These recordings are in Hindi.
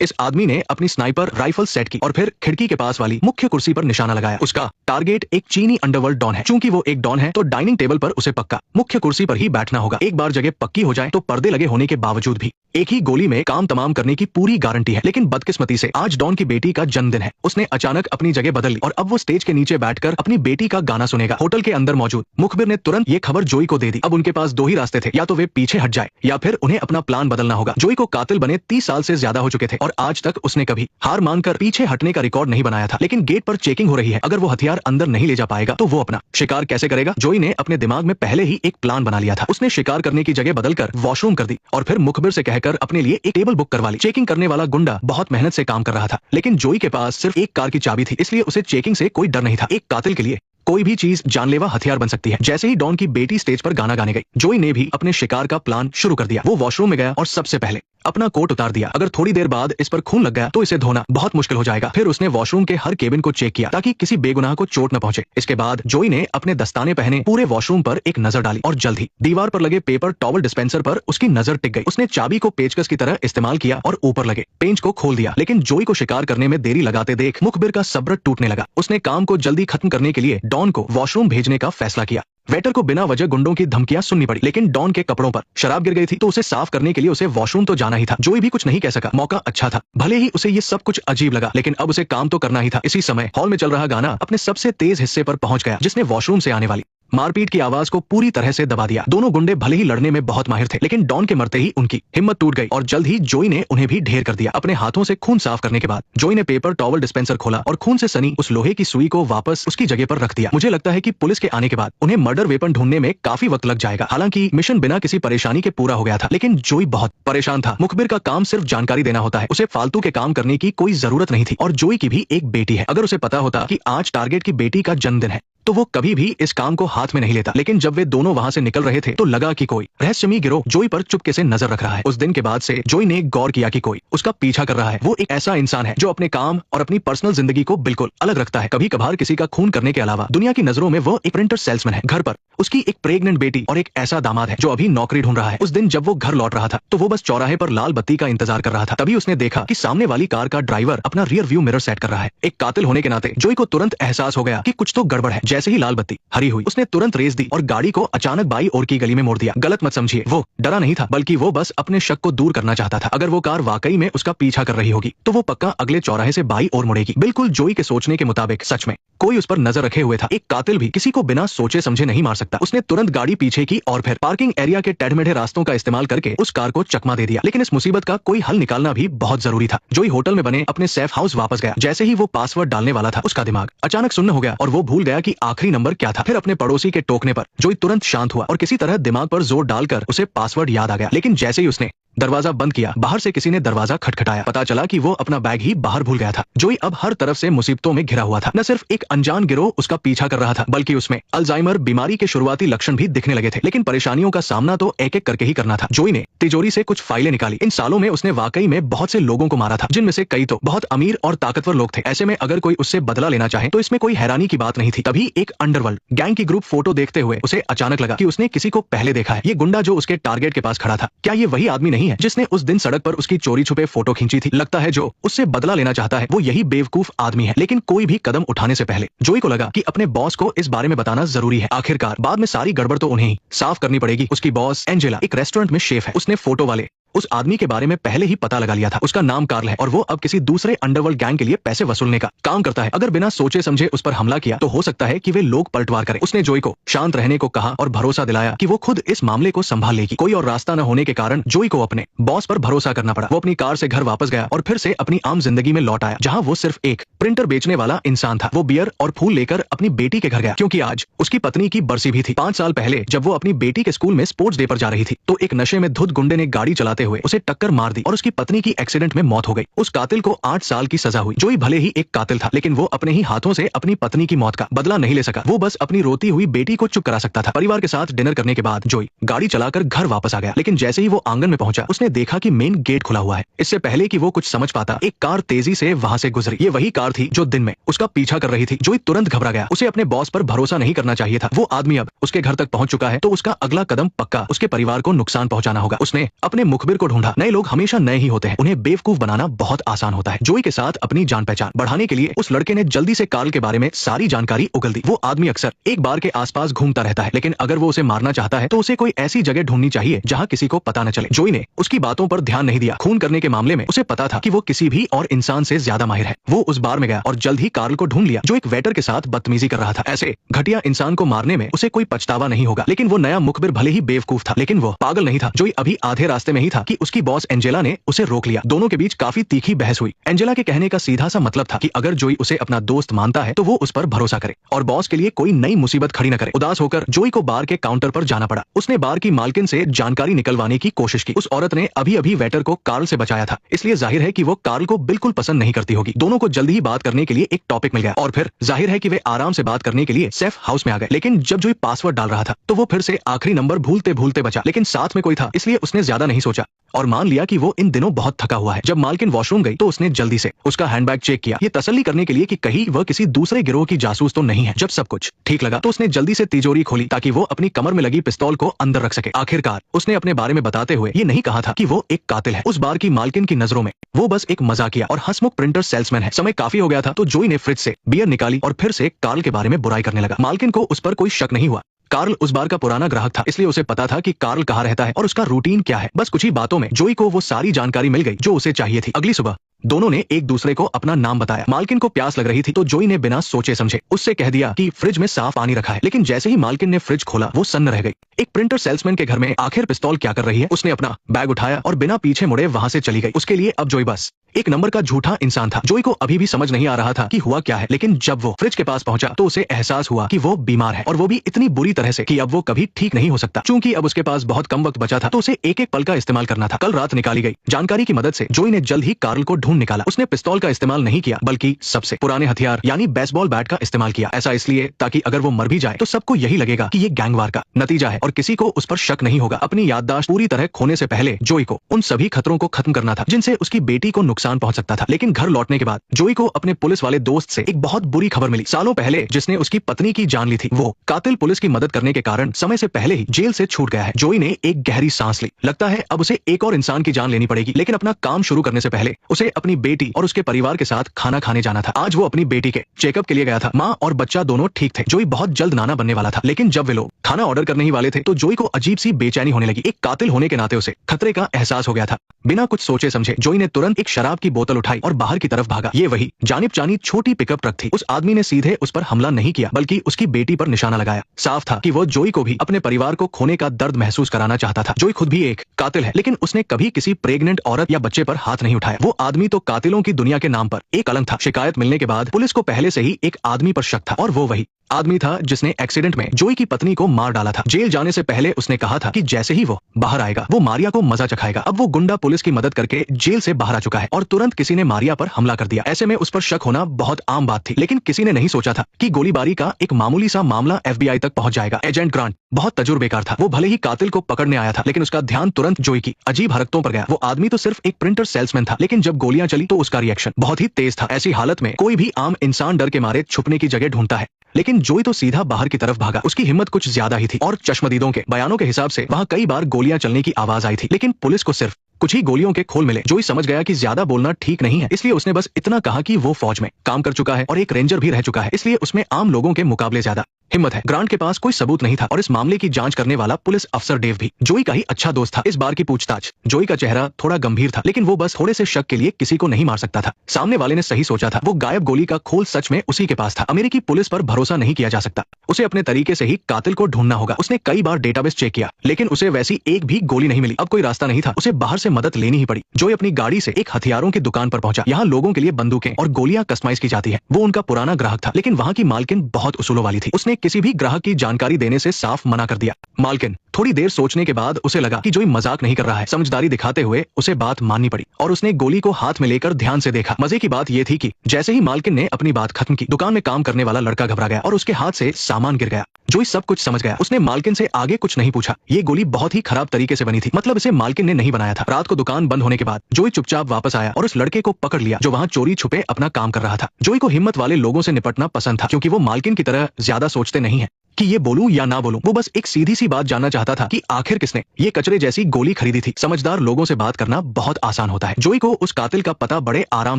इस आदमी ने अपनी स्नाइपर राइफल सेट की और फिर खिड़की के पास वाली मुख्य कुर्सी पर निशाना लगाया। उसका टारगेट एक चीनी अंडरवर्ल्ड डॉन है। चूंकि वो एक डॉन है तो डाइनिंग टेबल पर उसे पक्का मुख्य कुर्सी पर ही बैठना होगा। एक बार जगह पक्की हो जाए तो पर्दे लगे होने के बावजूद भी एक ही गोली में काम तमाम करने की पूरी गारंटी है। लेकिन बदकिस्मती से आज डॉन की बेटी का जन्मदिन है। उसने अचानक अपनी जगह बदल ली और अब वो स्टेज के नीचे बैठकर अपनी बेटी का गाना सुनेगा। होटल के अंदर मौजूद मुखबिर ने तुरंत ये खबर जोई को दे दी। अब उनके पास दो ही रास्ते थे, या तो वे पीछे हट जाए या फिर उन्हें अपना प्लान बदलना होगा। जोई को कातिल बने 30 साल से ज्यादा हो चुके थे और आज तक उसने कभी हार मानकर पीछे हटने का रिकॉर्ड नहीं बनाया था। लेकिन गेट पर चेकिंग हो रही है, अगर वो हथियार अंदर नहीं ले जा पाएगा तो वो अपना शिकार कैसे करेगा? जोई ने अपने दिमाग में पहले ही एक प्लान बना लिया था। उसने शिकार करने की जगह बदलकर वॉशरूम कर दी और फिर मुखबिर से कहकर अपने लिए एक टेबल बुक करवा ली। चेकिंग करने वाला गुंडा बहुत मेहनत से काम कर रहा था, लेकिन जोई के पास सिर्फ एक कार की चाबी थी, इसलिए उसे चेकिंग से कोई डर नहीं था। एक कातिल के लिए कोई भी चीज जानलेवा हथियार बन सकती है। जैसे ही डॉन की बेटी स्टेज पर गाना गाने गई, जोई ने भी अपने शिकार का प्लान शुरू कर दिया। वो वॉशरूम में गया और सबसे पहले अपना कोट उतार दिया। अगर थोड़ी देर बाद इस पर खून लग गया तो इसे धोना बहुत मुश्किल हो जाएगा। फिर उसने वॉशरूम के हर केबिन को चेक किया ताकि किसी बेगुनाह को चोट न पहुंचे। इसके बाद जोई ने अपने दस्ताने पहने पूरे वॉशरूम पर एक नजर डाली और जल्द ही दीवार पर लगे पेपर टॉवल डिस्पेंसर पर उसकी नजर टिक गई। उसने चाबी को पेचकस की तरह इस्तेमाल किया और ऊपर लगे पेंच को खोल दिया। लेकिन जोई को शिकार करने में देरी लगाते देख मुखबिर का सब्र टूटने लगा। उसने काम को जल्दी खत्म करने के लिए डॉन को वॉशरूम भेजने का फैसला किया। वेटर को बिना वजह गुंडों की धमकियां सुननी पड़ी, लेकिन डॉन के कपड़ों पर शराब गिर गई थी तो उसे साफ करने के लिए उसे वॉशरूम तो जाना ही था। जोई भी कुछ नहीं कह सका। मौका अच्छा था। भले ही उसे ये सब कुछ अजीब लगा, लेकिन अब उसे काम तो करना ही था। इसी समय हॉल में चल रहा गाना अपने सबसे तेज हिस्से पर पहुंच गया, जिसने वॉशरूम से आने वाली मारपीट की आवाज को पूरी तरह से दबा दिया। दोनों गुंडे भले ही लड़ने में बहुत माहिर थे, लेकिन डॉन के मरते ही उनकी हिम्मत टूट गई और जल्द ही जोई ने उन्हें भी ढेर कर दिया। अपने हाथों से खून साफ करने के बाद जोई ने पेपर टॉवल डिस्पेंसर खोला और खून से सनी उस लोहे की सुई को वापस उसकी जगह पर रख दिया। मुझे लगता है कि पुलिस के आने के बाद उन्हें मर्डर वेपन ढूंढने में काफी वक्त लग जाएगा। हालांकि मिशन बिना किसी परेशानी के पूरा हो गया था, लेकिन जोई बहुत परेशान था। मुखबिर का काम सिर्फ जानकारी देना होता है, उसे फालतू के काम करने की कोई जरूरत नहीं थी। और जोई की भी एक बेटी है। अगर उसे पता होता कि आज टारगेट की बेटी का जन्मदिन है तो वो कभी भी इस काम को हाथ में नहीं लेता। लेकिन जब वे दोनों वहां से निकल रहे थे तो लगा कि कोई रहस्यमयी गिरोह जोई पर चुपके से नजर रख रहा है। उस दिन के बाद से जोई ने गौर किया कि कोई उसका पीछा कर रहा है। वो एक ऐसा इंसान है जो अपने काम और अपनी पर्सनल जिंदगी को बिल्कुल अलग रखता है। कभी कभार किसी का खून करने के अलावा दुनिया की नजरों में वो एक प्रिंटर सेल्समैन है। घर पर उसकी एक प्रेग्नेंट बेटी और एक ऐसा दामाद है जो अभी नौकरी ढूंढ रहा है। उस दिन जब वो घर लौट रहा था तो वो बस चौराहे पर लाल बत्ती का इंतजार कर रहा था। तभी उसने देखा कि सामने वाली कार का ड्राइवर अपना रियर व्यू मिरर सेट कर रहा है। एक कातिल होने के नाते जोई को तुरंत एहसास हो गया कि कुछ तो गड़बड़ है। जैसे ही लाल बत्ती हरी हुई, उसने तुरंत रेस दी और गाड़ी को अचानक बाई ओर की गली में मोड़ दिया। गलत मत समझिए, वो डरा नहीं था, बल्कि वो बस अपने शक को दूर करना चाहता था। अगर वो कार वाकई में उसका पीछा कर रही होगी तो वो पक्का अगले चौराहे से बाई ओर मुड़ेगी। बिल्कुल जोई के सोचने के मुताबिक सच में कोई उस पर नजर रखे हुए था। एक कातिल भी किसी को बिना सोचे समझे नहीं मार सकता। उसने तुरंत गाड़ी पीछे की और फिर पार्किंग एरिया के टेढ़मेढ़े रास्तों का इस्तेमाल करके उस कार को चकमा दे दिया। लेकिन इस मुसीबत का कोई हल निकालना भी बहुत जरूरी था। जोई होटल में बने अपने सेफ हाउस वापस गया। जैसे ही वो पासवर्ड डालने वाला था, उसका दिमाग अचानक सुन्न हो गया और वो भूल गया कि आखिरी नंबर क्या था। फिर अपने पड़ोसी के टोकने पर जोई तुरंत शांत हुआ और किसी तरह दिमाग पर जोर डालकर उसे पासवर्ड याद आ गया। लेकिन जैसे ही उसने दरवाजा बंद किया, बाहर से किसी ने दरवाजा खटखटाया। पता चला कि वो अपना बैग ही बाहर भूल गया था। जोई अब हर तरफ से मुसीबतों में घिरा हुआ था। न सिर्फ एक अनजान गिरोह उसका पीछा कर रहा था, बल्कि उसमें अल्जाइमर बीमारी के शुरुआती लक्षण भी दिखने लगे थे। लेकिन परेशानियों का सामना तो एक एक करके ही करना था। जोई ने तिजोरी से कुछ फाइलें निकाली। इन सालों में उसने वाकई में बहुत से लोगों को मारा था, जिनमें से कई तो बहुत अमीर और ताकतवर लोग थे। ऐसे में अगर कोई उससे बदला लेना चाहे तो इसमें कोई हैरानी की बात नहीं थी। तभी एक अंडरवर्ल्ड गैंग की ग्रुप फोटो देखते हुए उसे अचानक लगा कि उसने किसी को पहले देखा है। ये गुंडा जो उसके टारगेट के पास खड़ा था, क्या ये वही आदमी नहीं है जिसने उस दिन सड़क पर उसकी चोरी छुपे फोटो खींची थी? लगता है जो उससे बदला लेना चाहता है वो यही बेवकूफ आदमी है। लेकिन कोई भी कदम उठाने से पहले जोई को लगा कि अपने बॉस को इस बारे में बताना जरूरी है। आखिरकार बाद में सारी गड़बड़ तो उन्हें ही साफ करनी पड़ेगी। उसकी बॉस एंजेला एक रेस्टोरेंट में शेफ है। उसने फोटो वाले उस आदमी के बारे में पहले ही पता लगा लिया था। उसका नाम कार्ल है और वो अब किसी दूसरे अंडरवर्ल्ड गैंग के लिए पैसे वसूलने का काम करता है। अगर बिना सोचे समझे उस पर हमला किया तो हो सकता है कि वे लोग पलटवार करें। उसने जोई को शांत रहने को कहा और भरोसा दिलाया कि वो खुद इस मामले को संभाल लेगी। कोई और रास्ता न होने के कारण जोई को अपने बॉस पर भरोसा करना पड़ा। वो अपनी कार से घर वापस गया और फिर से अपनी आम जिंदगी में लौट आया, जहाँ वो सिर्फ एक प्रिंटर बेचने वाला इंसान था। वो बियर और फूल लेकर अपनी बेटी के घर गया, क्योंकि आज उसकी पत्नी की बरसी भी थी। 5 साल पहले जब वो अपनी बेटी के स्कूल में स्पोर्ट्स डे पर जा रही थी तो एक नशे में धुत गुंडे ने गाड़ी चलाते हुए उसे टक्कर मार दी और उसकी पत्नी की एक्सीडेंट में मौत हो गई। उस कातिल को 8 साल की सजा हुई। जोई भले ही एक कातिल था, लेकिन वो अपने ही हाथों से अपनी पत्नी की मौत का बदला नहीं ले सका। वो बस अपनी रोती हुई बेटी को चुप करा सकता था। परिवार के साथ डिनर करने के बाद जोई गाड़ी चलाकर घर वापस आ गया। लेकिन जैसे ही वो आंगन में पहुंचा, उसने देखा कि मेन गेट खुला हुआ है। इससे पहले कि वो कुछ समझ पाता, एक कार तेजी से वहां से गुजरी। ये वही कार थी जो दिन में उसका पीछा कर रही थी। जोई तुरंत घबरा गया। उसे अपने बॉस पर भरोसा नहीं करना चाहिए था। वो आदमी अब उसके घर तक पहुंच चुका है तो उसका अगला कदम पक्का उसके परिवार को नुकसान पहुंचाना होगा। उसने अपने मुखबिर मुखबिर को ढूंढा। नए लोग हमेशा नए ही होते हैं, उन्हें बेवकूफ बनाना बहुत आसान होता है। जोई के साथ अपनी जान पहचान बढ़ाने के लिए उस लड़के ने जल्दी से कार्ल के बारे में सारी जानकारी उगल दी। वो आदमी अक्सर एक बार के आसपास घूमता रहता है, लेकिन अगर वो उसे मारना चाहता है तो उसे कोई ऐसी जगह ढूंढनी चाहिए जहाँ किसी को पता न चले। जोई ने उसकी बातों पर ध्यान नहीं दिया। खून करने के मामले में उसे पता था कि वो किसी भी और इंसान से ज्यादा माहिर है। वो उस बार में गया और जल्द ही कार्ल को ढूंढ लिया, जो एक वेटर के साथ बदतमीजी कर रहा था। ऐसे घटिया इंसान को मारने में उसे कोई पछतावा नहीं होगा। लेकिन वो नया मुखबिर भले ही बेवकूफ था, लेकिन वो पागल नहीं था। जोई अभी आधे रास्ते में ही था कि उसकी बॉस एंजेला ने उसे रोक लिया। दोनों के बीच काफी तीखी बहस हुई। एंजेला के कहने का सीधा सा मतलब था कि अगर जोई उसे अपना दोस्त मानता है तो वो उस पर भरोसा करे और बॉस के लिए कोई नई मुसीबत खड़ी न करे। उदास होकर जोई को बार के काउंटर पर जाना पड़ा। उसने बार की मालकिन से जानकारी निकलवाने की कोशिश की। उस औरत ने अभी अभी वेटर को कार्ल से बचाया था, इसलिए जाहिर है कि वो कार्ल को बिल्कुल पसंद नहीं करती होगी। दोनों को जल्दी ही बात करने के लिए एक टॉपिक मिल गया और फिर जाहिर है कि वे आराम से बात करने के लिए सेफ हाउस में आ गए। लेकिन जब जोई पासवर्ड डाल रहा था तो वो फिर से आखिरी नंबर भूलते भूलते बचा, लेकिन साथ में कोई था इसलिए उसने ज्यादा नहीं सोचा और मान लिया कि वो इन दिनों बहुत थका हुआ है। जब मालकिन वॉशरूम गई तो उसने जल्दी से उसका हैंडबैग चेक किया, ये तसल्ली करने के लिए कि कहीं वह किसी दूसरे गिरोह की जासूस तो नहीं है। जब सब कुछ ठीक लगा तो उसने जल्दी से तिजोरी खोली ताकि वो अपनी कमर में लगी पिस्तौल को अंदर रख सके। आखिरकार उसने अपने बारे में बताते हुए ये नहीं कहा था कि वो एक कातिल है। उस बार की मालकिन की नजरों में वो बस एक मजाकिया और हंसमुख प्रिंटर सेल्समैन है। समय काफी हो गया था तो जोई ने फ्रिज से बियर निकाली और फिर से कार्ल के बारे में बुराई करने लगा। मालकिन को उस पर कोई शक नहीं हुआ। कार्ल उस बार का पुराना ग्राहक था, इसलिए उसे पता था कि कार्ल कहाँ रहता है और उसका रूटीन क्या है। बस कुछ ही बातों में जोई को वो सारी जानकारी मिल गई जो उसे चाहिए थी। अगली सुबह दोनों ने एक दूसरे को अपना नाम बताया। मालकिन को प्यास लग रही थी तो जोई ने बिना सोचे समझे उससे कह दिया कि फ्रिज में साफ पानी रखा है। लेकिन जैसे ही मालकिन ने फ्रिज खोला वो सन्न रह गई। एक प्रिंटर सेल्समैन के घर में आखिर पिस्तौल क्या कर रही है? उसने अपना बैग उठाया और बिना पीछे मुड़े वहां से चली गई। उसके लिए अब जोई बस एक नंबर का झूठा इंसान था। जोई को अभी भी समझ नहीं आ रहा था कि हुआ क्या है, लेकिन जब वो फ्रिज के पास पहुंचा तो उसे एहसास हुआ कि वो बीमार है और वो भी इतनी बुरी तरह से कि अब वो कभी ठीक नहीं हो सकता। चूंकि अब उसके पास बहुत कम वक्त बचा था तो उसे एक एक पल का इस्तेमाल करना था। कल रात निकाली गई जानकारी की मदद से जोई ने जल्द ही कार्ल को ढूंढ निकाला। उसने पिस्तौल का इस्तेमाल नहीं किया बल्कि सबसे पुराने हथियार यानी बेसबॉल बैट का इस्तेमाल किया। ऐसा इसलिए ताकि अगर वो मर भी जाए तो सबको यही लगेगा कि ये गैंगवार का नतीजा है और किसी को उस पर शक नहीं होगा। अपनी याददाश्त पूरी तरह खोने से पहले जोई को उन सभी खतरों को खत्म करना था जिनसे उसकी बेटी को नुकसान पहुंच सकता था। लेकिन घर लौटने के बाद जोई को अपने पुलिस वाले दोस्त से एक बहुत बुरी खबर मिली। सालों पहले जिसने उसकी पत्नी की जान ली थी वो कातिल पुलिस की मदद करने के कारण समय से पहले ही जेल से छूट गया है। जोई ने एक गहरी सांस ली। लगता है अब उसे एक और इंसान की जान लेनी पड़ेगी, लेकिन अपना काम शुरू करने से पहले उसे अपनी बेटी और उसके परिवार के साथ खाना खाने जाना था। आज वो अपनी बेटी के चेकअप के लिए गया था। माँ और बच्चा दोनों ठीक थे। जोई बहुत जल्द नाना बनने वाला था, लेकिन जब वे लोग खाना ऑर्डर करने ही वाले थे तो जोई को अजीब सी बेचैनी होने लगी। एक कातिल होने के नाते उसे खतरे का एहसास हो गया था। बिना कुछ सोचे समझे जोई ने तुरंत एक शराब की बोतल उठाई और बाहर की तरफ भागा। ये वही जानिब जानी छोटी पिकअप ट्रक थी। उस आदमी ने सीधे उस पर हमला नहीं किया बल्कि उसकी बेटी पर निशाना लगाया। साफ था कि वो जोई को भी अपने परिवार को खोने का दर्द महसूस कराना चाहता था। जोई खुद भी एक कातिल है, लेकिन उसने कभी किसी प्रेग्नेंट औरत या बच्चे पर हाथ नहीं उठाया। वो आदमी तो कातिलों की दुनिया के नाम पर एक कलंक था। शिकायत मिलने के बाद पुलिस को पहले से ही एक आदमी पर शक था और वो वही आदमी था जिसने एक्सीडेंट में जोई की पत्नी को मार डाला था। जेल जाने से पहले उसने कहा था कि जैसे ही वो बाहर आएगा वो मारिया को मजा चखाएगा। अब वो गुंडा पुलिस की मदद करके जेल से बाहर आ चुका है और तुरंत किसी ने मारिया पर हमला कर दिया। ऐसे में उस पर शक होना बहुत आम बात थी, लेकिन किसी ने नहीं सोचा था कि गोलीबारी का एक मामूली सा मामला FBI तक पहुंच जाएगा। एजेंट ग्रांट बहुत तजुर्बेकार था। वो भले ही कातिल को पकड़ने आया था, लेकिन उसका ध्यान तुरंत जोई की अजीब हरकतों पर गया। वो आदमी तो सिर्फ एक प्रिंटर सेल्समैन था, लेकिन जब गोलियां चली तो उसका रिएक्शन बहुत ही तेज था। ऐसी हालत में कोई भी आम इंसान डर के मारे छुपने की जगह ढूंढता है, लेकिन जोई तो सीधा बाहर की तरफ भागा। उसकी हिम्मत कुछ ज्यादा ही थी और चश्मदीदों के बयानों के हिसाब से वहां कई बार गोलियां चलने की आवाज आई थी, लेकिन पुलिस को सिर्फ कुछ ही गोलियों के खोल मिले। जोई समझ गया कि ज्यादा बोलना ठीक नहीं है, इसलिए उसने बस इतना कहा कि वो फौज में काम कर चुका है और एक रेंजर भी रह चुका है, इसलिए उसमें आम लोगों के मुकाबले ज्यादा हिम्मत है। ग्रांट के पास कोई सबूत नहीं था और इस मामले की जांच करने वाला पुलिस अफसर डेव भी जोई का ही अच्छा दोस्त था। इस बार की पूछताछ जोई का चेहरा थोड़ा गंभीर था, लेकिन वो बस थोड़े से शक के लिए किसी को नहीं मार सकता था। सामने वाले ने सही सोचा था। वो गायब गोली का खोल सच में उसी के पास था। अमेरिकी पुलिस पर भरोसा नहीं किया जा सकता। उसे अपने तरीके से ही कातिल को ढूंढना होगा। उसने कई बार डेटाबेस चेक किया, लेकिन उसे वैसी एक भी गोली नहीं मिली। अब कोई रास्ता नहीं था, उसे बाहर से मदद लेनी ही पड़ी। जोई अपनी गाड़ी से एक हथियारों की दुकान पर पहुंचा। यहाँ लोगों के लिए बंदूकें और गोलियां कस्टमाइज की जाती है। वो उनका पुराना ग्राहक था, लेकिन वहाँ की मालकिन बहुत उसूलों वाली थी। उसने किसी भी ग्राहक की जानकारी देने से साफ मना कर दिया। मालकिन थोड़ी देर सोचने के बाद उसे लगा कि जोई मजाक नहीं कर रहा है। समझदारी दिखाते हुए उसे बात माननी पड़ी और उसने गोली को हाथ में लेकर ध्यान से देखा। मजे की बात यह थी कि जैसे ही मालकिन ने अपनी बात खत्म की, दुकान में काम करने वाला लड़का घबरा गया और उसके हाथ से सामान गिर गया। जोई सब कुछ समझ गया। उसने मालकिन से आगे कुछ नहीं पूछा। ये गोली बहुत ही खराब तरीके से बनी थी, मतलब इसे मालकिन ने नहीं बनाया था। रात को दुकान बंद होने के बाद जोई चुपचाप वापस आया और उस लड़के को पकड़ लिया जो वहाँ चोरी छुपे अपना काम कर रहा था। जोई को हिम्मत वाले लोगों से निपटना पसंद था, क्योंकि वो मालकिन की तरह ज्यादा सोचते नहीं है। कि ये बोलूं या ना बोलूं। वो बस एक सीधी सी बात जानना चाहता था कि आखिर किसने ये कचरे जैसी गोली खरीदी थी। समझदार लोगों से बात करना बहुत आसान होता है। जोई को उस कातिल का पता बड़े आराम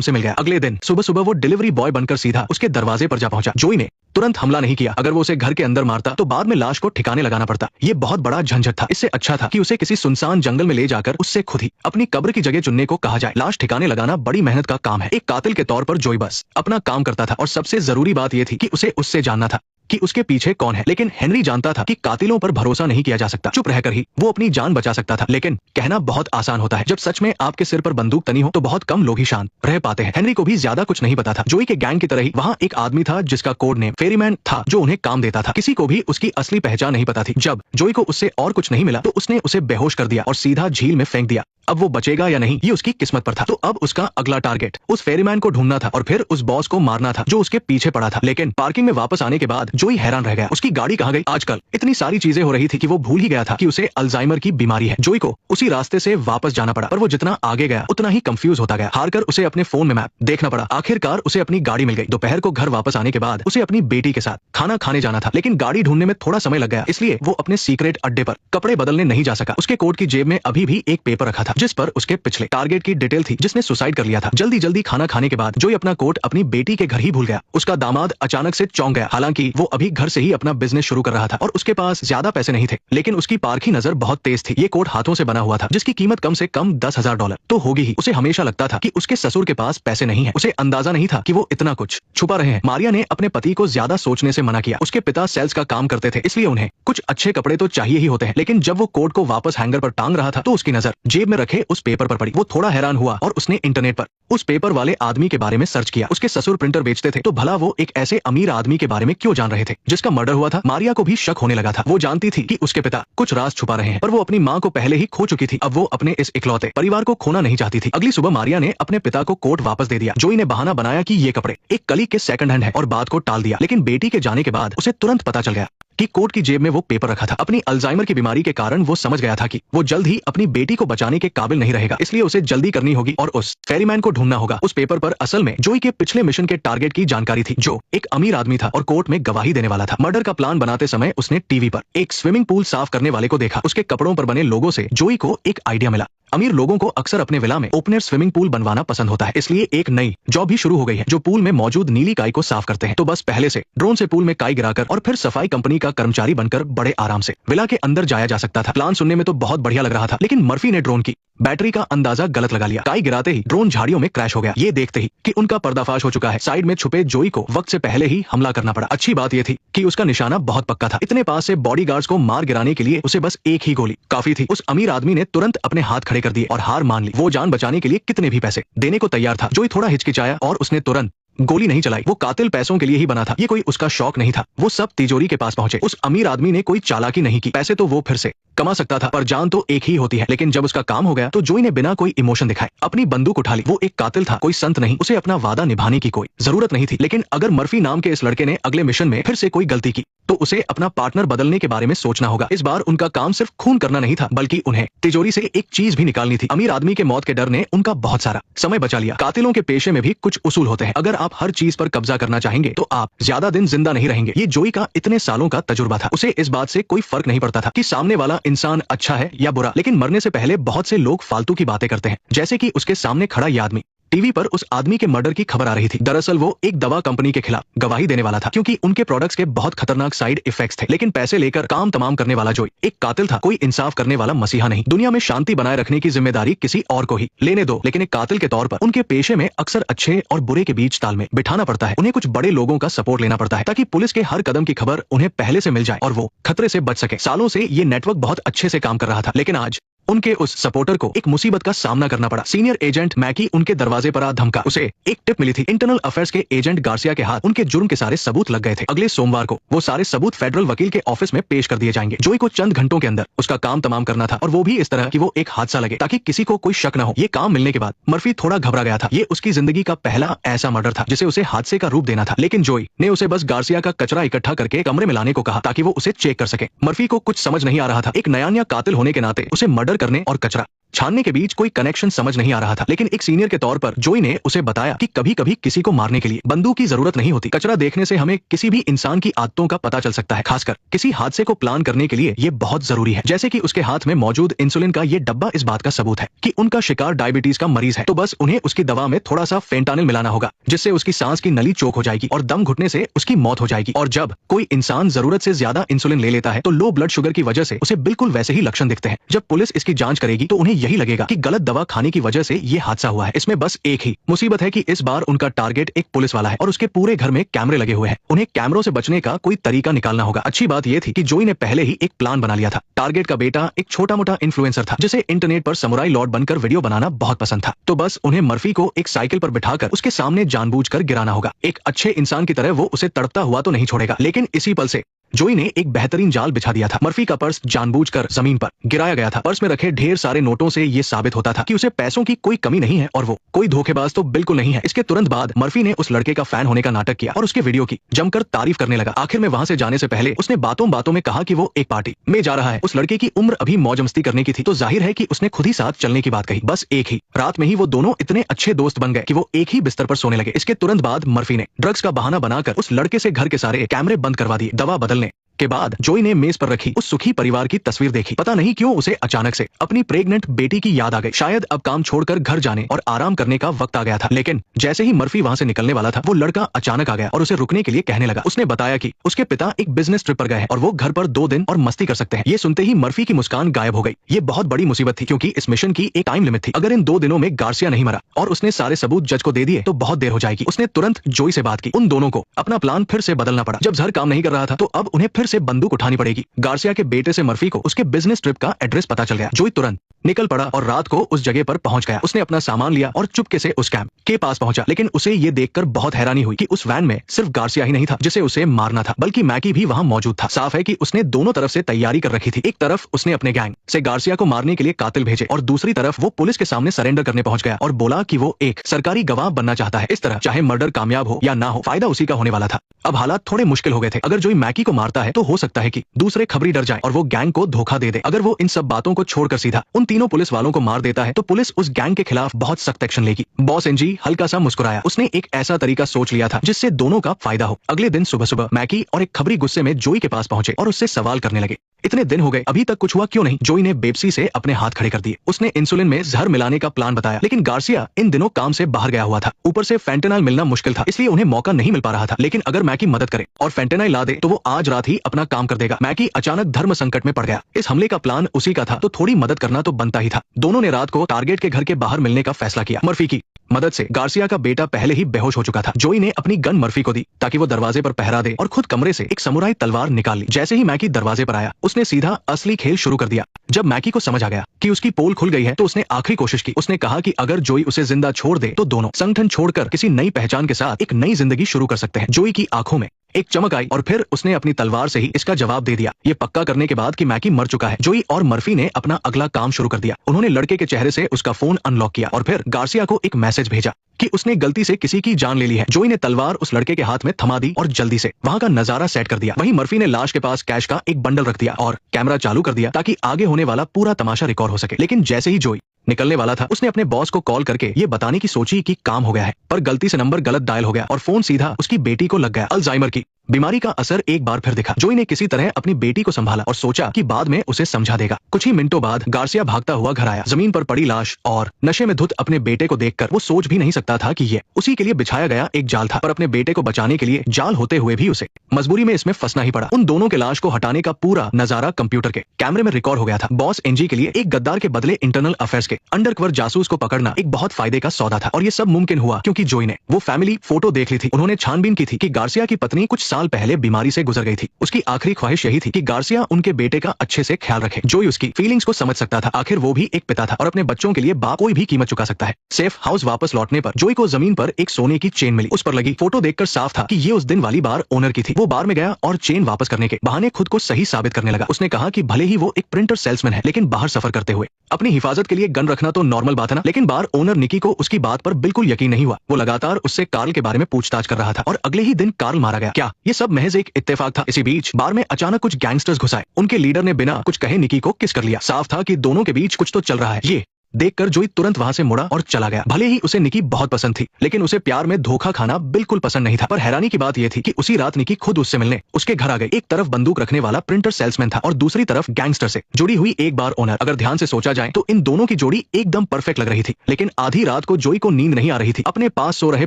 से मिल गया। अगले दिन सुबह सुबह वो डिलीवरी बॉय बनकर सीधा उसके दरवाजे पर जा पहुंचा। जोई ने तुरंत हमला नहीं किया। अगर वो उसे घर के अंदर मारता तो बाद में लाश को ठिकाने लगाना पड़ता। ये बहुत बड़ा झंझट था। इससे अच्छा था कि उसे किसी सुनसान जंगल में ले जाकर उससे खुद ही अपनी कब्र की जगह चुनने को कहा जाए। लाश ठिकाने लगाना बड़ी मेहनत का काम है। एक कातिल के तौर पर जोई बस अपना काम करता था और सबसे जरूरी बात यह थी कि उसे उससे जानना था कि उसके पीछे कौन है। लेकिन हेनरी जानता था कि कातिलों पर भरोसा नहीं किया जा सकता। चुप रहकर ही वो अपनी जान बचा सकता था, लेकिन कहना बहुत आसान होता है। जब सच में आपके सिर पर बंदूक तनी हो तो बहुत कम लोग ही शांत रह पाते हैं। हेनरी को भी ज्यादा कुछ नहीं पता था। जोई के गैंग की तरह ही वहाँ एक आदमी था जिसका कोड नेम फेरीमैन था, जो उन्हें काम देता था। किसी को भी उसकी असली पहचान नहीं पता थी। जब जोई को उससे और कुछ नहीं मिला तो उसने उसे बेहोश कर दिया और सीधा झील में फेंक दिया। अब वो बचेगा या नहीं ये उसकी किस्मत पर था। तो अब उसका अगला टारगेट उस फेरीमैन को ढूंढना था और फिर उस बॉस को मारना था जो उसके पीछे पड़ा था। लेकिन पार्किंग में वापस आने के बाद जोई हैरान रह गया। उसकी गाड़ी कहाँ गई? आजकल इतनी सारी चीजें हो रही थी कि वो भूल ही गया था कि उसे अल्जाइमर की बीमारी है। जोई को उसी रास्ते से वापस जाना पड़ा, पर वो जितना आगे गया उतना ही कंफ्यूज होता गया। हारकर उसे अपने फोन में मैप देखना पड़ा। आखिरकार उसे अपनी गाड़ी मिल गई। दोपहर को घर वापस आने के बाद उसे अपनी बेटी के साथ खाना खाने जाना था, लेकिन गाड़ी ढूंढने में थोड़ा समय लग गया, इसलिए वो अपने सीक्रेट अड्डे पर कपड़े बदलने नहीं जा सका। उसके कोट की जेब में अभी भी एक पेपर रखा था जिस पर उसके पिछले टारगेट की डिटेल थी जिसने सुसाइड कर लिया था। जल्दी जल्दी खाना खाने के बाद जोई अपना कोट अपनी बेटी के घर ही भूल गया। उसका दामाद अचानक से चौंक गया। हालांकि वो अभी घर से ही अपना बिजनेस शुरू कर रहा था और उसके पास ज्यादा पैसे नहीं थे, लेकिन उसकी पारखी नजर बहुत तेज थी। ये कोट हाथों से बना हुआ था जिसकी कीमत कम से कम $10,000 तो होगी ही। उसे हमेशा लगता था कि उसके ससुर के पास पैसे नहीं है। उसे अंदाजा नहीं था कि वो इतना कुछ छुपा रहे हैं। मारिया ने अपने पति को ज्यादा सोचने से मना किया। उसके पिता सेल्स का काम करते थे, इसलिए उन्हें कुछ अच्छे कपड़े तो चाहिए ही होते हैं। लेकिन जब वो कोट को वापस हैंगर पर टांग रहा था तो उसकी नजर जेब में रखे उस पेपर पर पड़ी। वो थोड़ा हैरान हुआ और उसने इंटरनेट पर उस पेपर वाले आदमी के बारे में सर्च किया। उसके ससुर प्रिंटर बेचते थे, तो भला वो एक ऐसे अमीर आदमी के बारे में क्यों जान रहे थे जिसका मर्डर हुआ था? मारिया को भी शक होने लगा था। वो जानती थी कि उसके पिता कुछ राज छुपा रहे हैं, पर वो अपनी माँ को पहले ही खो चुकी थी। अब वो अपने इस इकलौते परिवार को खोना नहीं चाहती थी। अगली सुबह मारिया ने अपने पिता को कोट वापस दे दिया। जोई ने बहाना बनाया कि ये कपड़े एक कलीग के सेकंड हैंड है और बात को टाल दिया। लेकिन बेटी के जाने के बाद उसे तुरंत पता चल गया कि कोट की जेब में वो पेपर रखा था। अपनी अल्जाइमर की बीमारी के कारण वो समझ गया था कि वो जल्द ही अपनी बेटी को बचाने के काबिल नहीं रहेगा, इसलिए उसे जल्दी करनी होगी और उस फेरीमैन को ढूंढना होगा। उस पेपर पर असल में जोई के पिछले मिशन के टारगेट की जानकारी थी, जो एक अमीर आदमी था और कोर्ट में गवाही देने वाला था। मर्डर का प्लान बनाते समय उसने टीवी पर एक स्विमिंग पूल साफ करने वाले को देखा। उसके कपड़ों पर बने लोगों से जोई को एक आइडिया मिला। अमीर लोगों को अक्सर अपने विला में ओपनर स्विमिंग पूल बनवाना पसंद होता है, इसलिए एक नई जॉब भी शुरू हो गई है जो पूल में मौजूद नीली काई को साफ करते हैं। तो बस पहले से ड्रोन से पूल में काई गिराकर और फिर सफाई कंपनी का कर्मचारी बनकर बड़े आराम से विला के अंदर जाया जा सकता था। प्लान सुनने में तो बहुत बढ़िया लग रहा था, लेकिन मर्फी ने ड्रोन की बैटरी का अंदाजा गलत लगा लिया। काई गिराते ही ड्रोन झाड़ियों में क्रैश हो गया। ये देखते ही कि उनका पर्दाफाश हो चुका है, साइड में छुपे जोई को वक्त से पहले ही हमला करना पड़ा। अच्छी बात यह थी कि उसका निशाना बहुत पक्का था। इतने पास से बॉडीगार्ड्स को मार गिराने के लिए उसे बस एक ही गोली काफी थी। उस अमीर आदमी ने तुरंत अपने हाथ खड़े कर दिए और हार मान ली। वो जान बचाने के लिए कितने भी पैसे देने को तैयार था। जोई थोड़ा हिचकिचाया और उसने तुरंत गोली नहीं चलाई। वो कातिल पैसों के लिए ही बना था, ये कोई उसका शौक नहीं था। वो सब तिजोरी के पास पहुंचे। उस अमीर आदमी ने कोई चालाकी नहीं की। पैसे तो वो फिर से कमा सकता था, पर जान तो एक ही होती है। लेकिन जब उसका काम हो गया तो जोई ने बिना कोई इमोशन दिखाए अपनी बंदूक उठा ली। वो एक कातिल था, कोई संत नहीं। उसे अपना वादा निभाने की कोई जरूरत नहीं थी। लेकिन अगर मर्फी नाम के इस लड़के ने अगले मिशन में फिर से कोई गलती की तो उसे अपना पार्टनर बदलने के बारे में सोचना होगा। इस बार उनका काम सिर्फ खून करना नहीं था, बल्कि उन्हें तिजोरी से एक चीज भी निकालनी थी। अमीर आदमी के मौत के डर ने उनका बहुत सारा समय बचा लिया। कातिलों के पेशे में भी कुछ उसूल होते हैं। अगर आप हर चीज पर कब्जा करना चाहेंगे तो आप ज्यादा दिन जिंदा नहीं रहेंगे। ये जोई का इतने सालों का तजुर्बा था। उसे इस बात से कोई फर्क नहीं पड़ता था कि सामने वाला इंसान अच्छा है या बुरा। लेकिन मरने से पहले बहुत से लोग फालतू की बातें करते हैं, जैसे कि उसके सामने खड़ा ये आदमी। टीवी पर उस आदमी के मर्डर की खबर आ रही थी। दरअसल वो एक दवा कंपनी के खिलाफ गवाही देने वाला था, क्योंकि उनके प्रोडक्ट्स के बहुत खतरनाक साइड इफेक्ट्स थे। लेकिन पैसे लेकर काम तमाम करने वाला जोई एक कातिल था, कोई इंसाफ करने वाला मसीहा नहीं। दुनिया में शांति बनाए रखने की जिम्मेदारी किसी और को ही लेने दो, लेकिन एक कातिल के तौर पर उनके पेशे में अक्सर अच्छे और बुरे के बीच तालमेल बिठाना पड़ता है। उन्हें कुछ बड़े लोगों का सपोर्ट लेना पड़ता है ताकि पुलिस के हर कदम की खबर उन्हें पहले से मिल जाए और वो खतरे से बच सके। सालों से ये नेटवर्क बहुत अच्छे से काम कर रहा था, लेकिन आज उनके उस सपोर्टर को एक मुसीबत का सामना करना पड़ा। सीनियर एजेंट मैकी उनके दरवाजे पर आ धमका। उसे एक टिप मिली थी। इंटरनल अफेयर्स के एजेंट गार्सिया के हाथ उनके जुर्म के सारे सबूत लग गए थे। अगले सोमवार को वो सारे सबूत फेडरल वकील के ऑफिस में पेश कर दिए जाएंगे। जोई को चंद घंटों के अंदर उसका काम तमाम करना था, और वो भी इस तरह कि वो एक हादसा लगे ताकि किसी को कोई शक न हो। ये काम मिलने के बाद मर्फी थोड़ा घबरा गया था। ये उसकी जिंदगी का पहला ऐसा मर्डर था जिसे उसे हादसे का रूप देना था। लेकिन जोई ने उसे बस गार्सिया का कचरा इकट्ठा करके कमरे में लाने को कहा ताकि वो उसे चेक कर सके। मर्फी को कुछ समझ नहीं आ रहा था। एक नया कातिल होने के नाते उसे मर्डर करने और कचरा छानने के बीच कोई कनेक्शन समझ नहीं आ रहा था, लेकिन एक सीनियर के तौर पर जोई ने उसे बताया कि कभी-कभी किसी को मारने के लिए बंदूक की जरूरत नहीं होती। कचरा देखने से हमें किसी भी इंसान की आदतों का पता चल सकता है, खासकर किसी हादसे को प्लान करने के लिए ये बहुत जरूरी है। जैसे कि उसके हाथ में मौजूद इंसुलिन का ये डब्बा इस बात का सबूत है कि उनका शिकार डायबिटीज का मरीज है, तो बस उन्हें उसकी दवा में थोड़ा सा फेंटानिल मिलाना होगा, जिससे उसकी सांस की नली चोक हो जाएगी और दम घुटने से उसकी मौत हो जाएगी। और जब कोई इंसान जरूरत से ज्यादा इंसुलिन ले लेता है तो लो ब्लड शुगर की वजह से उसे बिल्कुल वैसे ही लक्षण दिखते हैं। जब पुलिस इसकी जांच करेगी तो उन्हें यही लगेगा कि गलत दवा खाने की वजह से ये हादसा हुआ है। इसमें बस एक ही मुसीबत है कि इस बार उनका टारगेट एक पुलिस वाला है और उसके पूरे घर में कैमरे लगे हुए हैं। उन्हें कैमरों से बचने का कोई तरीका निकालना होगा। अच्छी बात यह थी कि जोई ने पहले ही एक प्लान बना लिया था। टारगेट का बेटा एक छोटा मोटा इन्फ्लुएंसर था जिसे इंटरनेट पर समुराई लॉर्ड बनकर वीडियो बनाना बहुत पसंद था, तो बस उन्हें मर्फी को एक साइकिल पर बिठाकर उसके सामने जानबूझकर गिराना होगा। एक अच्छे इंसान की तरह वो उसे तड़पता हुआ तो नहीं छोड़ेगा, लेकिन इसी पल से जोई ने एक बेहतरीन जाल बिछा दिया था। मर्फी का पर्स जानबूझकर जमीन पर गिराया गया था। पर्स में रखे ढेर सारे नोटों से ये साबित होता था कि उसे पैसों की कोई कमी नहीं है और वो कोई धोखेबाज तो बिल्कुल नहीं है। इसके तुरंत बाद मर्फी ने उस लड़के का फैन होने का नाटक किया और उसके वीडियो की जमकर तारीफ करने लगा। आखिर में वहां से जाने से पहले उसने बातों बातों में कहा कि वो एक पार्टी में जा रहा है। उस लड़के की उम्र अभी मौज मस्ती करने की थी, तो जाहिर है कि उसने खुद ही साथ चलने की बात कही। बस एक ही रात में ही वो दोनों इतने अच्छे दोस्त बन गए कि वो एक ही बिस्तर पर सोने लगे। इसके तुरंत बाद मर्फी ने ड्रग्स का बहाना बनाकर उस लड़के से घर के सारे कैमरे बंद करवा दिए। दवा बदलने के बाद जोई ने मेज पर रखी उस सुखी परिवार की तस्वीर देखी। पता नहीं क्यों उसे अचानक से अपनी प्रेग्नेंट बेटी की याद आ गई। शायद अब काम छोड़कर घर जाने और आराम करने का वक्त आ गया था। लेकिन जैसे ही मर्फी वहां से निकलने वाला था, वो लड़का अचानक आ गया और उसे रुकने के लिए कहने लगा। उसने बताया कि उसके पिता एक बिजनेस ट्रिप पर गए हैं और वो घर पर 2 दिन और मस्ती कर सकते हैं। ये सुनते ही मर्फी की मुस्कान गायब हो गई। ये बहुत बड़ी मुसीबत थी क्योंकि इस मिशन की एक टाइम लिमिट थी। अगर इन 2 दिनों में गार्सिया नहीं मरा और उसने सारे सबूत जज को दे दिए तो बहुत देर हो जाएगी। उसने तुरंत जोई से बात की। उन दोनों को अपना प्लान फिर से बदलना पड़ा। जब जहर काम नहीं कर रहा था तो अब उन्हें फिर से बंदूक उठानी पड़ेगी। गार्सिया के बेटे से मर्फी को उसके बिजनेस ट्रिप का एड्रेस पता चल गया। जोई तुरंत निकल पड़ा और रात को उस जगह पर पहुंच गया। उसने अपना सामान लिया और चुपके से उस कैंप के पास पहुंचा। लेकिन उसे ये देखकर बहुत हैरानी हुई कि उस वैन में सिर्फ गार्सिया ही नहीं था जिसे उसे मारना था, बल्कि मैकी भी वहां मौजूद था। साफ है कि उसने दोनों तरफ से तैयारी कर रखी थी। एक तरफ उसने अपने गैंग से गार्सिया को मारने के लिए कातिल भेजे और दूसरी तरफ वो पुलिस के सामने सरेंडर करने पहुंच गया और बोला कि वो एक सरकारी गवाह बनना चाहता है। इस तरह चाहे मर्डर कामयाब हो या ना हो, फायदा उसी का होने वाला था। अब हालात थोड़े मुश्किल हो गए थे। अगर जोई मैकी को मारता है तो हो सकता है कि दूसरे खबरी डर जाए और वो गैंग को धोखा दे दे। अगर वो इन सब बातों को छोड़कर सीधा उन तीनों पुलिस वालों को मार देता है तो पुलिस उस गैंग के खिलाफ बहुत सख्त एक्शन लेगी। बॉस एनजी हल्का सा मुस्कुराया। उसने एक ऐसा तरीका सोच लिया था जिससे दोनों का फायदा हो। अगले दिन सुबह सुबह मैकी और एक खबरी गुस्से में जोई के पास पहुंचे और उससे सवाल करने लगे। इतने दिन हो गए, अभी तक कुछ हुआ क्यों नहीं? जोई ने बेबसी से अपने हाथ खड़े कर दिए। उसने इंसुलिन में जहर मिलाने का प्लान बताया, लेकिन गार्सिया इन दिनों काम से बाहर गया हुआ था। ऊपर से फेंटेनाइल मिलना मुश्किल था, इसलिए उन्हें मौका नहीं मिल पा रहा था। लेकिन अगर मैकी मदद करे और फेंटेनाइल ला दे तो वो आज रात ही अपना काम कर देगा। मैकी अचानक धर्म संकट में पड़ गया। इस हमले का प्लान उसी का था, तो थोड़ी मदद करना तो बनता ही था। दोनों ने रात को टारगेट के घर के बाहर मिलने का फैसला किया। मर्फी की मदद से गार्सिया का बेटा पहले ही बेहोश हो चुका था। जोई ने अपनी गन मर्फी को दी ताकि वो दरवाजे पर पहरा दे और खुद कमरे से एक समुराई तलवार निकाल ली। जैसे ही मैकी दरवाजे पर आया, उसने सीधा असली खेल शुरू कर दिया। जब मैकी को समझ आ गया कि उसकी पोल खुल गई है तो उसने आखिरी कोशिश की। उसने कहा कि अगर जोई उसे जिंदा छोड़ दे तो दोनों संगठन छोड़कर किसी नई पहचान के साथ एक नई जिंदगी शुरू कर सकते हैं। जोई की आंखों में एक चमक आई और फिर उसने अपनी तलवार से ही इसका जवाब दे दिया। ये पक्का करने के बाद कि मैकी मर चुका है, जोई और मर्फी ने अपना अगला काम शुरू कर दिया। उन्होंने लड़के के चेहरे से उसका फोन अनलॉक किया और फिर गार्सिया को एक मैसेज भेजा कि उसने गलती से किसी की जान ले ली है। जोई ने तलवार उस लड़के के हाथ में थमा दी और जल्दी से वहां का नजारा सेट कर दिया। वहीं मर्फी ने लाश के पास कैश का एक बंडल रख दिया और कैमरा चालू कर दिया ताकि आगे होने वाला पूरा तमाशा रिकॉर्ड हो सके। लेकिन जैसे ही जोई निकलने वाला था, उसने अपने बॉस को कॉल करके ये बताने की सोची कि काम हो गया है, पर गलती से नंबर गलत डायल हो गया और फोन सीधा उसकी बेटी को लग गया। अल्जाइमर की बीमारी का असर एक बार फिर दिखा। जोई ने किसी तरह अपनी बेटी को संभाला और सोचा कि बाद में उसे समझा देगा। कुछ ही मिनटों बाद गार्सिया भागता हुआ घर आया। जमीन पर पड़ी लाश और नशे में धुत अपने बेटे को देखकर वो सोच भी नहीं सकता था कि ये उसी के लिए बिछाया गया एक जाल था। पर अपने बेटे को बचाने के लिए जाल होते हुए भी उसे मजबूरी में इसमें फंसना ही पड़ा। उन दोनों के लाश को हटाने का पूरा नजारा कंप्यूटर के कैमरे में रिकॉर्ड हो गया था। बॉस एनजी के लिए एक गद्दार के बदले इंटरनल अफेयर्स के अंडरकवर जासूस को पकड़ना एक बहुत फायदे का सौदा था और ये सब मुमकिन हुआ क्योंकि जोई ने वो फैमिली फोटो देख ली थी। उन्होंने छानबीन की थी कि गार्सिया की पत्नी कुछ साल पहले बीमारी से गुजर गई थी। उसकी आखिरी ख्वाहिश यही थी कि गार्सिया उनके बेटे का अच्छे से ख्याल रखे। जोई उसकी फीलिंग्स को समझ सकता था। आखिर वो भी एक पिता था और अपने बच्चों के लिए बाप कोई भी कीमत चुका सकता है। सेफ हाउस वापस लौटने पर जोई को जमीन पर एक सोने की चेन मिली। उस पर लगी फोटो देखकर साफ था कि ये उस दिन वाली बार ओनर की थी। वो बार में गया और चेन वापस करने के बहाने खुद को सही साबित करने लगा। उसने कहा कि भले ही वो एक प्रिंटर सेल्समैन है, लेकिन बाहर सफर करते हुए अपनी हिफाजत के लिए गन रखना तो नॉर्मल बात है ना। लेकिन बार ओनर निकी को उसकी बात पर बिल्कुल यकीन नहीं हुआ। वो लगातार उससे कार्ल के बारे में पूछताछ कर रहा था और अगले ही दिन कार्ल मारा गया। क्या ये सब महज एक इत्तेफाक था। इसी बीच बार में अचानक कुछ गैंगस्टर्स घुस आए। उनके लीडर ने बिना कुछ कहे निकी को किस कर लिया। साफ था कि दोनों के बीच कुछ तो चल रहा है। ये देखकर जोई तुरंत वहां से मुड़ा और चला गया। भले ही उसे निकी बहुत पसंद थी, लेकिन उसे प्यार में धोखा खाना बिल्कुल पसंद नहीं था। पर हैरानी की बात यह थी कि उसी रात निकी खुद उससे मिलने उसके घर आ गई। एक तरफ बंदूक रखने वाला प्रिंटर सेल्समैन था और दूसरी तरफ गैंगस्टर से जुड़ी हुई एक बार ओनर। अगर ध्यान से सोचा जाए तो इन दोनों की जोड़ी एकदम परफेक्ट लग रही थी। लेकिन आधी रात को जोई को नींद नहीं आ रही थी। अपने पास सो रहे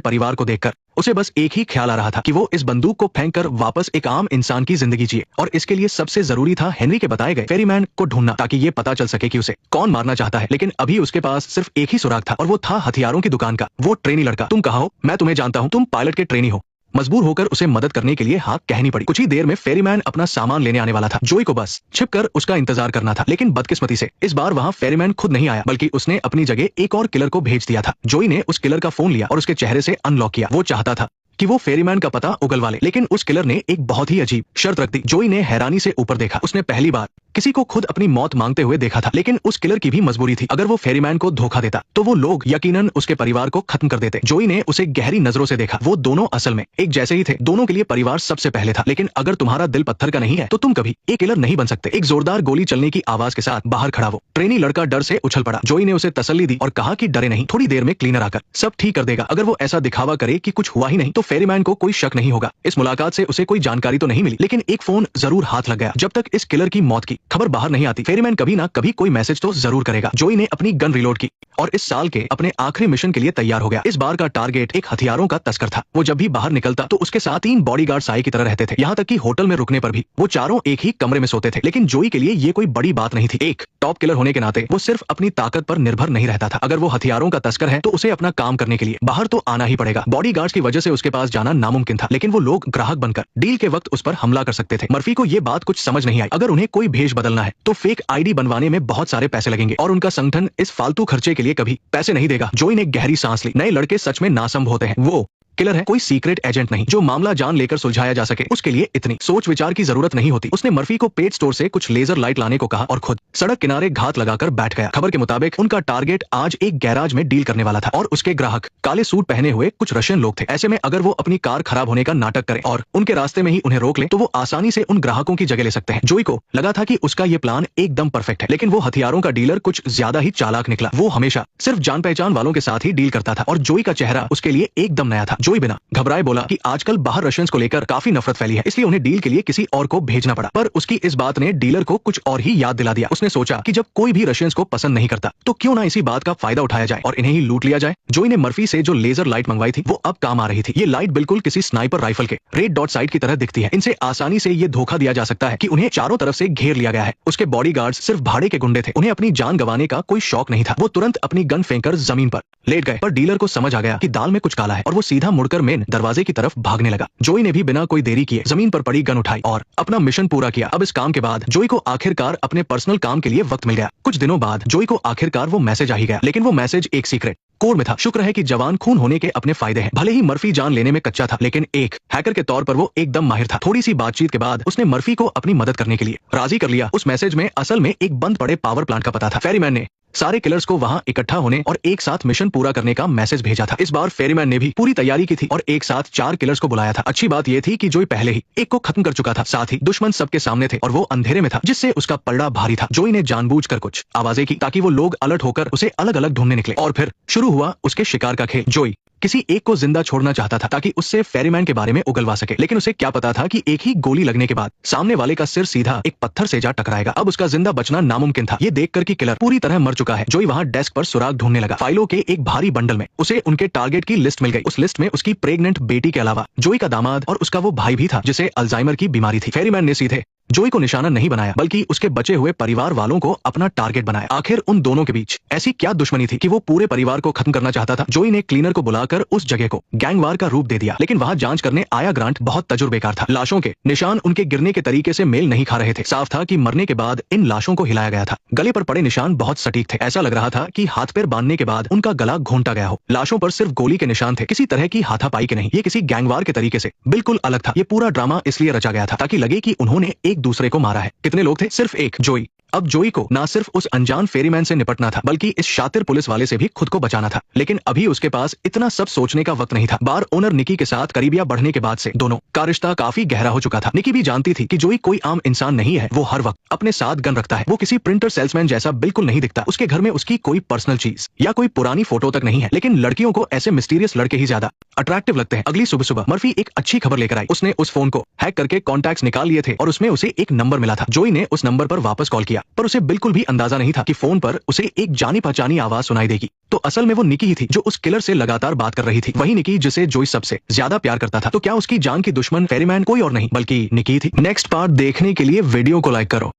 परिवार को देखकर उसे बस एक ही ख्याल आ रहा था कि वो इस बंदूक को फेंककर वापस एक आम इंसान की जिंदगी जिए। और इसके लिए सबसे जरूरी था हेनरी के बताए गए फेरीमैन को ढूंढना, ताकि ये पता चल सके कि उसे कौन मारना चाहता है। लेकिन अभी उसके पास सिर्फ एक ही सुराग था और वो था हथियारों की दुकान का वो ट्रेनी लड़का। तुम कहाँ हो? मैं तुम्हें जानता हूँ, तुम पायलट के ट्रेनी हो। मजबूर होकर उसे मदद करने के लिए हाँ कहनी पड़ी। कुछ ही देर में फेरीमैन अपना सामान लेने आने वाला था। जोई को बस छिपकर उसका इंतजार करना था। लेकिन बदकिस्मती से इस बार वहाँ फेरीमैन खुद नहीं आया, बल्कि उसने अपनी जगह एक और किलर को भेज दिया था। जोई ने उस किलर का फोन लिया और उसके चेहरे से अनलॉक किया। वो चाहता था कि वो फेरीमैन का पता उगलवा ले, लेकिन उस किलर ने एक बहुत ही अजीब शर्त रख दी। जोई ने हैरानी से ऊपर देखा। उसने पहली बार किसी को खुद अपनी मौत मांगते हुए देखा था। लेकिन उस किलर की भी मजबूरी थी। अगर वो फेरीमैन को धोखा देता तो वो लोग यकीनन उसके परिवार को खत्म कर देते। जोई ने उसे गहरी नजरों से देखा। वो दोनों असल में एक जैसे ही थे। दोनों के लिए परिवार सबसे पहले था। लेकिन अगर तुम्हारा दिल पत्थर का नहीं है तो तुम कभी एक किलर नहीं बन सकते। एक जोरदार गोली चलने की आवाज के साथ बाहर खड़ा वो ट्रेनी लड़का डर से उछल पड़ा। जोई ने उसे तसल्ली दी और कहा कि डरे नहीं, थोड़ी देर में क्लीनर आकर सब ठीक कर देगा। अगर वो ऐसा दिखावा करे कि कुछ हुआ ही नहीं तो फेरीमैन को कोई शक नहीं होगा। इस मुलाकात से उसे कोई जानकारी तो नहीं मिली, लेकिन एक फोन जरूर हाथ लग गया। जब तक इस किलर की मौत की खबर बाहर नहीं आती फेरीमैन कभी ना कभी कोई मैसेज तो जरूर करेगा। जोई ने अपनी गन रिलोड की और इस साल के अपने आखिरी मिशन के लिए तैयार हो गया। इस बार का टारगेट एक हथियारों का तस्कर था। वो जब भी बाहर निकलता तो उसके साथ 3 बॉडीगार्ड साई की तरह रहते थे। यहाँ तक कि होटल में रुकने पर भी वो चारों एक ही कमरे में सोते थे। लेकिन जोई के लिए ये कोई बड़ी बात नहीं थी। एक टॉप किलर होने के नाते वो सिर्फ अपनी ताकत पर निर्भर नहीं रहता था। अगर वो हथियारों का तस्कर है तो उसे अपना काम करने के लिए बाहर तो आना ही पड़ेगा। बॉडीगार्ड्स की वजह से उसके पास जाना नामुमकिन था, लेकिन वो लोग ग्राहक बनकर डील के वक्त उस पर हमला कर सकते थे। मर्फी को ये बात कुछ समझ नहीं आई। अगर उन्हें कोई भेष बदलना है तो फेक आईडी बनवाने में बहुत सारे पैसे लगेंगे और उनका संगठन इस फालतू खर्चे के लिए कभी पैसे नहीं देगा। जोई ने गहरी सांस ली। नए लड़के सच में नासंभ होते हैं। वो किलर है, कोई सीक्रेट एजेंट नहीं जो मामला जान लेकर सुलझाया जा सके। उसके लिए इतनी सोच विचार की जरूरत नहीं होती। उसने मर्फी को पेट स्टोर से कुछ लेजर लाइट लाने को कहा और खुद सड़क किनारे घात लगाकर बैठ गया। खबर के मुताबिक उनका टारगेट आज एक गैराज में डील करने वाला था और उसके ग्राहक काले सूट पहने हुए कुछ रशियन लोग थे। ऐसे में अगर वो अपनी कार खराब होने का नाटक करें और उनके रास्ते में ही उन्हें रोक ले तो वो आसानी से उन ग्राहकों की जगह ले सकते हैं। जोई को लगा था कि उसका ये प्लान एकदम परफेक्ट है, लेकिन वो हथियारों का डीलर कुछ ज्यादा ही चालाक निकला। वो हमेशा सिर्फ जान पहचान वालों के साथ ही डील करता था और जोई का चेहरा उसके लिए एकदम नया था। जोई बिना घबराए बोला कि आजकल बाहर रशियंस को लेकर काफी नफरत फैली है, इसलिए उन्हें डील के लिए किसी और को भेजना पड़ा। पर उसकी इस बात ने डीलर को कुछ और ही याद दिला दिया। उसने सोचा कि जब कोई भी रशियंस को पसंद नहीं करता तो क्यों ना इसी बात का फायदा उठाया जाए और इन्हें ही लूट लिया जाए। जोई ने मर्फी से जो लेजर लाइट मंगवाई थी वो अब काम आ रही थी। ये लाइट बिल्कुल किसी स्नाइपर राइफल के रेड डॉट साइट की तरह दिखती है। इनसे आसानी से ये धोखा दिया जा सकता है कि उन्हें चारों तरफ से घेर लिया गया है। उसके बॉडीगार्ड्स सिर्फ भाड़े के गुंडे थे। उन्हें अपनी जान गंवाने का कोई शौक नहीं था। वो तुरंत अपनी गन फेंककर जमीन पर लेट गए। पर डीलर को समझ आ गया कि दाल में कुछ काला है और वो सीधा मुड़कर मेन दरवाजे की तरफ भागने लगा। जोई ने भी बिना कोई देरी किए जमीन पर पड़ी गन उठाई और अपना मिशन पूरा किया। अब इस काम के बाद जोई को आखिरकार अपने पर्सनल काम के लिए वक्त मिल गया। कुछ दिनों बाद जोई को आखिरकार वो मैसेज आ ही गया, लेकिन वो मैसेज एक सीक्रेट कोड में था। शुक्र है कि जवान खून होने के अपने फायदे हैं। भले ही मर्फी जान लेने में कच्चा था, लेकिन एक हैकर के तौर पर वो एकदम माहिर था। थोड़ी सी बातचीत के बाद उसने मर्फी को अपनी मदद करने के लिए राजी कर लिया। उस मैसेज में असल में एक बंद पड़े पावर प्लांट का पता था। फेरीमैन ने सारे किलर्स को वहां इकट्ठा होने और एक साथ मिशन पूरा करने का मैसेज भेजा था। इस बार फेरीमैन ने भी पूरी तैयारी की थी और एक साथ 4 किलर्स को बुलाया था। अच्छी बात यह थी कि जोई पहले ही एक को खत्म कर चुका था, साथ ही दुश्मन सबके सामने थे और वो अंधेरे में था, जिससे उसका पलड़ा भारी था। जोई ने जानबूझकर कुछ आवाजें की ताकि वो लोग अलर्ट होकर उसे अलग अलग ढूंढने निकले और फिर शुरू हुआ उसके शिकार का खेल। जोई किसी एक को जिंदा छोड़ना चाहता था ताकि उससे फेरीमैन के बारे में उगलवा सके, लेकिन उसे क्या पता था कि एक ही गोली लगने के बाद सामने वाले का सिर सीधा एक पत्थर से जा टकराएगा। अब उसका जिंदा बचना नामुमकिन था। ये देखकर कि किलर पूरी तरह मर चुका है, जोई वहां डेस्क पर सुराग ढूंढने लगा। फाइलों के एक भारी बंडल में उसे उनके टारगेट की लिस्ट मिल गई। उस लिस्ट में उसकी प्रेग्नेंट बेटी के अलावा जोई का दामाद और उसका वो भाई भी था जिसे अल्जाइमर की बीमारी थी। फेरीमैन ने सीधे जोई को निशाना नहीं बनाया, बल्कि उसके बचे हुए परिवार वालों को अपना टारगेट बनाया। आखिर उन दोनों के बीच ऐसी क्या दुश्मनी थी कि वो पूरे परिवार को खत्म करना चाहता था। जोई ने क्लीनर को बुलाकर उस जगह को गैंगवार का रूप दे दिया, लेकिन वहां जांच करने आया ग्रांट बहुत तजुर्बेकार था। लाशों के निशान उनके गिरने के तरीके से मेल नहीं खा रहे थे। साफ था कि मरने के बाद इन लाशों को हिलाया गया था। गले पर पड़े निशान बहुत सटीक थे। ऐसा लग रहा था कि हाथ पैर बांधने के बाद उनका गला घोंटा गया हो। लाशों पर सिर्फ गोली के निशान थे, किसी तरह की हाथापाई के नहीं। ये किसी गैंगवार के तरीके से बिल्कुल अलग था। ये पूरा ड्रामा इसलिए रचा गया था ताकि लगे कि उन्होंने एक दूसरे को मारा है। कितने लोग थे? सिर्फ एक, जोई। अब जोई को ना सिर्फ उस अनजान फेरीमैन से निपटना था, बल्कि इस शातिर पुलिस वाले से भी खुद को बचाना था। लेकिन अभी उसके पास इतना सब सोचने का वक्त नहीं था। बार ओनर निकी के साथ करीबिया बढ़ने के बाद से दोनों का रिश्ता काफी गहरा हो चुका था। निकी भी जानती थी कि जोई कोई आम इंसान नहीं है। वो हर वक्त अपने साथ गन रखता है। वो किसी प्रिंटर सेल्समैन जैसा बिल्कुल नहीं दिखता। उसके घर में उसकी कोई पर्सनल चीज या कोई पुरानी फोटो तक नहीं है। लेकिन लड़कियों को ऐसे मिस्टीरियस लड़के ही ज्यादा अट्रैक्टिव लगते हैं। अगली सुबह सुबह मर्फी एक अच्छी खबर लेकर आई। उसने उस फोन को हैक करके कॉन्टैक्ट्स निकाल लिए थे और उसमें उसे एक नंबर मिला था। जोई ने उस नंबर पर वापस कॉल किया, पर उसे बिल्कुल भी अंदाजा नहीं था कि फोन पर उसे एक जानी पहचानी आवाज सुनाई देगी। तो असल में वो निकी ही थी जो उस किलर से लगातार बात कर रही थी। वही निकी जिसे जोई सबसे ज्यादा प्यार करता था। तो क्या उसकी जान की दुश्मन फेरीमैन कोई और नहीं बल्कि निकी थी? नेक्स्ट पार्ट देखने के लिए वीडियो को लाइक करो।